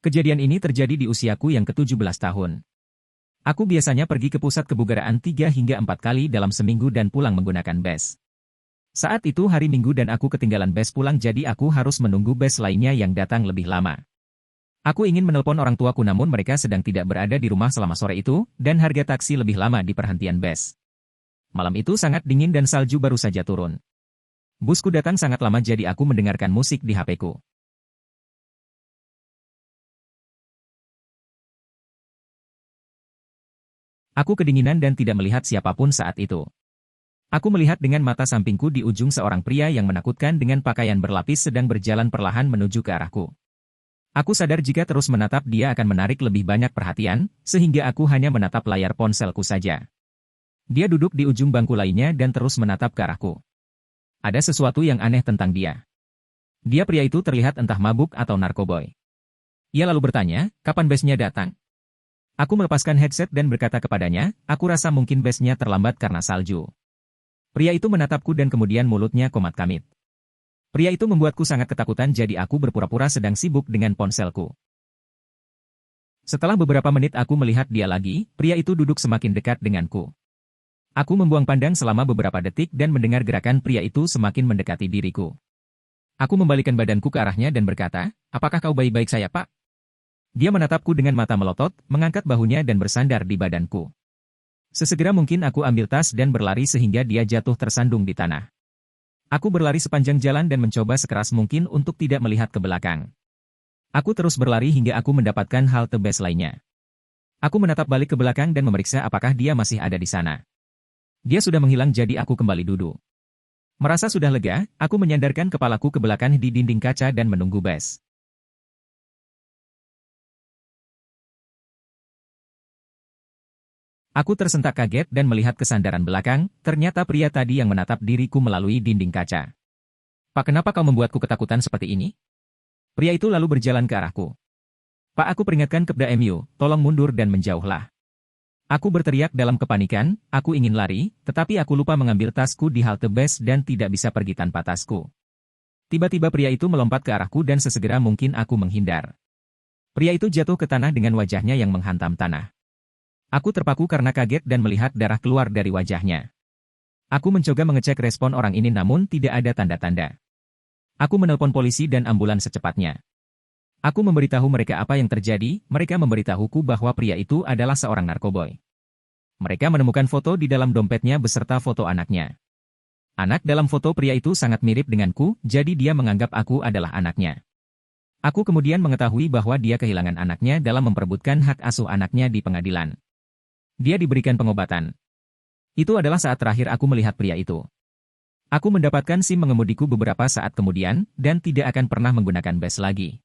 Kejadian ini terjadi di usiaku yang ke-17 tahun. Aku biasanya pergi ke pusat kebugaraan 3 hingga 4 kali dalam seminggu dan pulang menggunakan bus. Saat itu hari Minggu dan aku ketinggalan bus pulang jadi aku harus menunggu bus lainnya yang datang lebih lama. Aku ingin menelpon orang tuaku namun mereka sedang tidak berada di rumah selama sore itu, dan harga taksi lebih lama di perhentian bus. Malam itu sangat dingin dan salju baru saja turun. Busku datang sangat lama jadi aku mendengarkan musik di HP-ku. Aku kedinginan dan tidak melihat siapapun saat itu. Aku melihat dengan mata sampingku di ujung seorang pria yang menakutkan dengan pakaian berlapis sedang berjalan perlahan menuju ke arahku. Aku sadar jika terus menatap dia akan menarik lebih banyak perhatian, sehingga aku hanya menatap layar ponselku saja. Dia duduk di ujung bangku lainnya dan terus menatap ke arahku. Ada sesuatu yang aneh tentang dia. Dia pria itu terlihat entah mabuk atau narkoboy. Ia lalu bertanya, kapan busnya datang? Aku melepaskan headset dan berkata kepadanya, aku rasa mungkin busnya terlambat karena salju. Pria itu menatapku dan kemudian mulutnya komat-kamit. Pria itu membuatku sangat ketakutan jadi aku berpura-pura sedang sibuk dengan ponselku. Setelah beberapa menit aku melihat dia lagi, pria itu duduk semakin dekat denganku. Aku membuang pandang selama beberapa detik dan mendengar gerakan pria itu semakin mendekati diriku. Aku membalikan badanku ke arahnya dan berkata, apakah kau baik-baik saja, Pak? Dia menatapku dengan mata melotot, mengangkat bahunya dan bersandar di badanku. Sesegera mungkin aku ambil tas dan berlari sehingga dia jatuh tersandung di tanah. Aku berlari sepanjang jalan dan mencoba sekeras mungkin untuk tidak melihat ke belakang. Aku terus berlari hingga aku mendapatkan halte bus lainnya. Aku menatap balik ke belakang dan memeriksa apakah dia masih ada di sana. Dia sudah menghilang jadi aku kembali duduk. Merasa sudah lega, aku menyandarkan kepalaku ke belakang di dinding kaca dan menunggu bus. Aku tersentak kaget dan melihat ke sandaran belakang, ternyata pria tadi yang menatap diriku melalui dinding kaca. Pak, kenapa kau membuatku ketakutan seperti ini? Pria itu lalu berjalan ke arahku. Pak, aku peringatkan kepada MU, tolong mundur dan menjauhlah. Aku berteriak dalam kepanikan, aku ingin lari, tetapi aku lupa mengambil tasku di halte bus dan tidak bisa pergi tanpa tasku. Tiba-tiba pria itu melompat ke arahku dan sesegera mungkin aku menghindar. Pria itu jatuh ke tanah dengan wajahnya yang menghantam tanah. Aku terpaku karena kaget dan melihat darah keluar dari wajahnya. Aku mencoba mengecek respon orang ini namun tidak ada tanda-tanda. Aku menelpon polisi dan ambulans secepatnya. Aku memberitahu mereka apa yang terjadi, mereka memberitahuku bahwa pria itu adalah seorang narkoboy. Mereka menemukan foto di dalam dompetnya beserta foto anaknya. Anak dalam foto pria itu sangat mirip denganku, jadi dia menganggap aku adalah anaknya. Aku kemudian mengetahui bahwa dia kehilangan anaknya dalam memperebutkan hak asuh anaknya di pengadilan. Dia diberikan pengobatan. Itu adalah saat terakhir aku melihat pria itu. Aku mendapatkan SIM mengemudiku beberapa saat kemudian, dan tidak akan pernah menggunakan bus lagi.